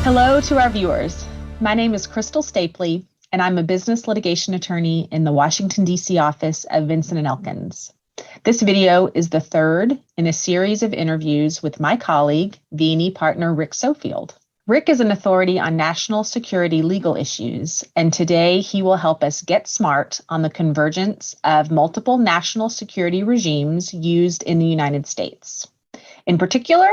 Hello to our viewers. My name is Crystal Stapley, and I'm a business litigation attorney in the Washington, D.C. office of Vinson Elkins. This video is the third in a series of interviews with my colleague, V&E partner Rick Sofield. Rick is an authority on national security legal issues, and today he will help us get smart on the convergence of multiple national security regimes used in the United States. In particular,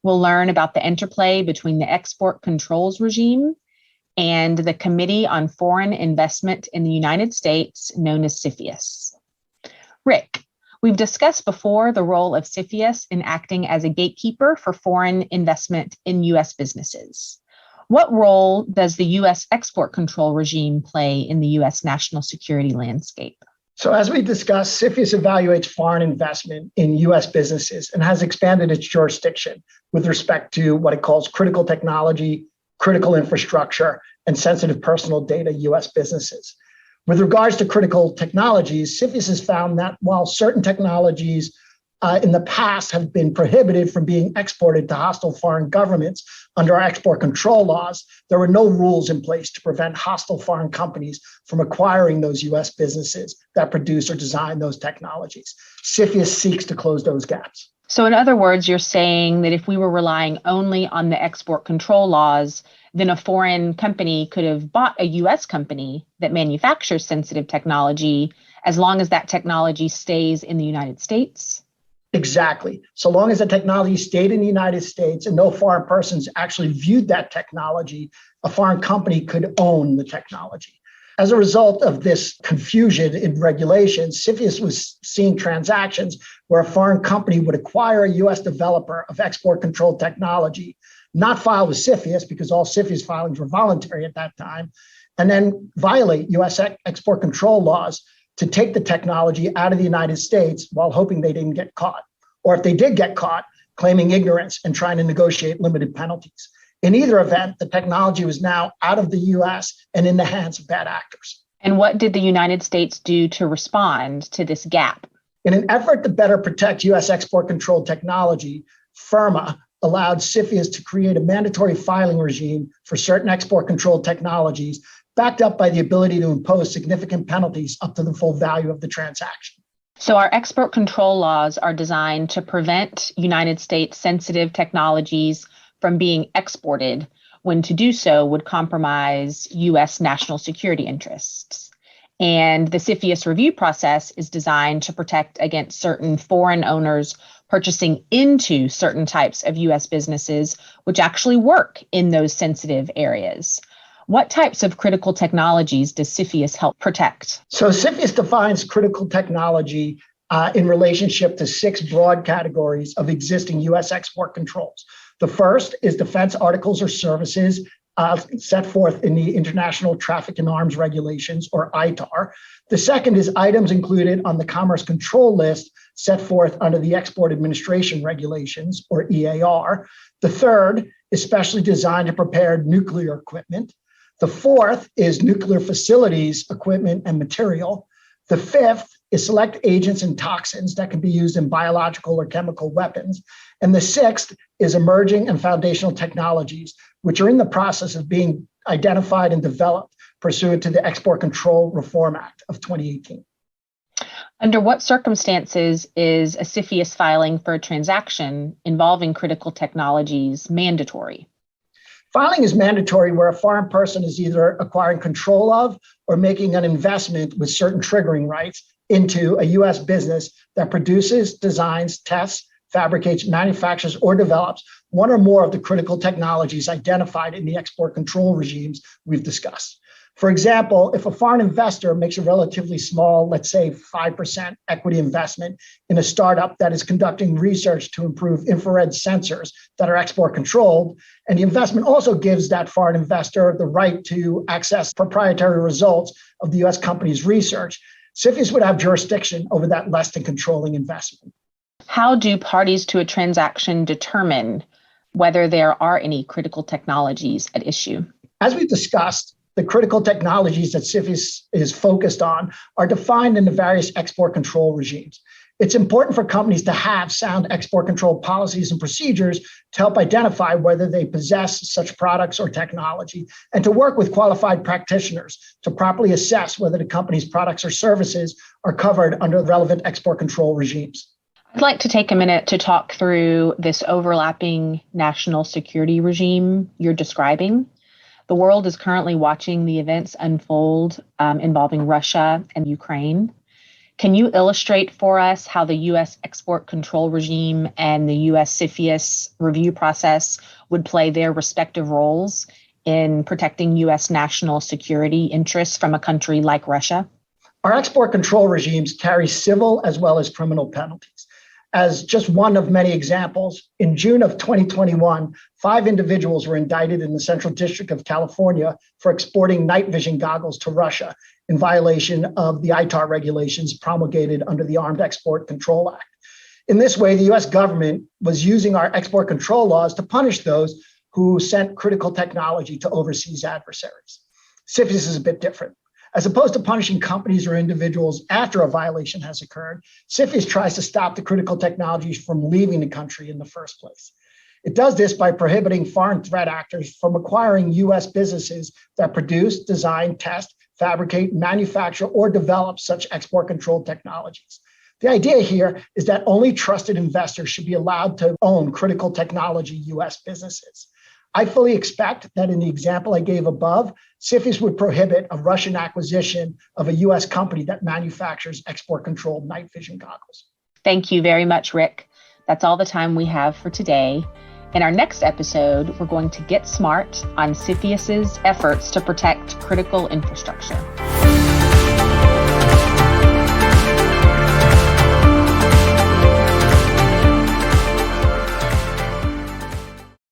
we'll learn about the interplay between the export controls regime and the Committee on Foreign Investment in the United States, known as CFIUS. Rick, we've discussed before the role of CFIUS in acting as a gatekeeper for foreign investment in U.S. businesses. What role does the U.S. export control regime play in the U.S. national security landscape? So as we discussed, CFIUS evaluates foreign investment in U.S. businesses and has expanded its jurisdiction with respect to what it calls critical technology, critical infrastructure, and sensitive personal data U.S. businesses. With regards to critical technologies, CFIUS has found that while certain technologies in the past have been prohibited from being exported to hostile foreign governments under our export control laws, there were no rules in place to prevent hostile foreign companies from acquiring those U.S. businesses that produce or design those technologies. CFIUS seeks to close those gaps. So in other words, you're saying that if we were relying only on the export control laws, then a foreign company could have bought a U.S. company that manufactures sensitive technology as long as that technology stays in the United States? Exactly. So long as the technology stayed in the United States and no foreign persons actually viewed that technology, a foreign company could own the technology. As a result of this confusion in regulations, CFIUS was seeing transactions where a foreign company would acquire a U.S. developer of export controlled technology, not file with CFIUS because all CFIUS filings were voluntary at that time, and then violate U.S. export control laws to take the technology out of the United States while hoping they didn't get caught. Or if they did get caught, claiming ignorance and trying to negotiate limited penalties. In either event, the technology was now out of the U.S. and in the hands of bad actors. And what did the United States do to respond to this gap? In an effort to better protect U.S. export controlled technology, FIRMA allowed CFIUS to create a mandatory filing regime for certain export controlled technologies, backed up by the ability to impose significant penalties up to the full value of the transaction. So our export control laws are designed to prevent United States sensitive technologies from being exported when to do so would compromise U.S. national security interests. And the CFIUS review process is designed to protect against certain foreign owners purchasing into certain types of U.S. businesses, which actually work in those sensitive areas. What types of critical technologies does CFIUS help protect? So CFIUS defines critical technology in relationship to 6 broad categories of existing U.S. export controls. The first is defense articles or services set forth in the International Traffic in Arms Regulations, or ITAR. The second is items included on the Commerce Control List set forth under the Export Administration Regulations, or EAR. The third is specially designed to prepare nuclear equipment. The fourth is nuclear facilities, equipment, and material. The fifth is select agents and toxins that can be used in biological or chemical weapons. And the sixth is emerging and foundational technologies, which are in the process of being identified and developed pursuant to the Export Control Reform Act of 2018. Under what circumstances is a CFIUS filing for a transaction involving critical technologies mandatory? Filing is mandatory where a foreign person is either acquiring control of or making an investment with certain triggering rights into a U.S. business that produces, designs, tests, fabricates, manufactures, or develops one or more of the critical technologies identified in the export control regimes we've discussed. For example, if a foreign investor makes a relatively small, let's say 5% equity investment in a startup that is conducting research to improve infrared sensors that are export controlled, and the investment also gives that foreign investor the right to access proprietary results of the US company's research, CFIUS would have jurisdiction over that less than controlling investment. How do parties to a transaction determine whether there are any critical technologies at issue? As we discussed, the critical technologies that CFIUS is focused on are defined in the various export control regimes. It's important for companies to have sound export control policies and procedures to help identify whether they possess such products or technology, and to work with qualified practitioners to properly assess whether the company's products or services are covered under relevant export control regimes. I'd like to take a minute to talk through this overlapping national security regime you're describing. The world is currently watching the events unfold involving Russia and Ukraine. Can you illustrate for us how the U.S. export control regime and the U.S. Cyphious review process would play their respective roles in protecting U.S. national security interests from a country like Russia? Our export control regimes carry civil as well as criminal penalties. As just one of many examples, in June of 2021, 5 individuals were indicted in the Central District of California for exporting night vision goggles to Russia in violation of the ITAR regulations promulgated under the Armed Export Control Act. In this way, the US government was using our export control laws to punish those who sent critical technology to overseas adversaries. Cyphious is a bit different. As opposed to punishing companies or individuals after a violation has occurred, Cyphious tries to stop the critical technologies from leaving the country in the first place. It does this by prohibiting foreign threat actors from acquiring US businesses that produce, design, test, fabricate, manufacture, or develop such export control technologies. The idea here is that only trusted investors should be allowed to own critical technology US businesses. I fully expect that in the example I gave above, Cyphious would prohibit a Russian acquisition of a US company that manufactures export-controlled night vision goggles. Thank you very much, Rick. That's all the time we have for today. In our next episode, we're going to get smart on Cyphious's efforts to protect critical infrastructure.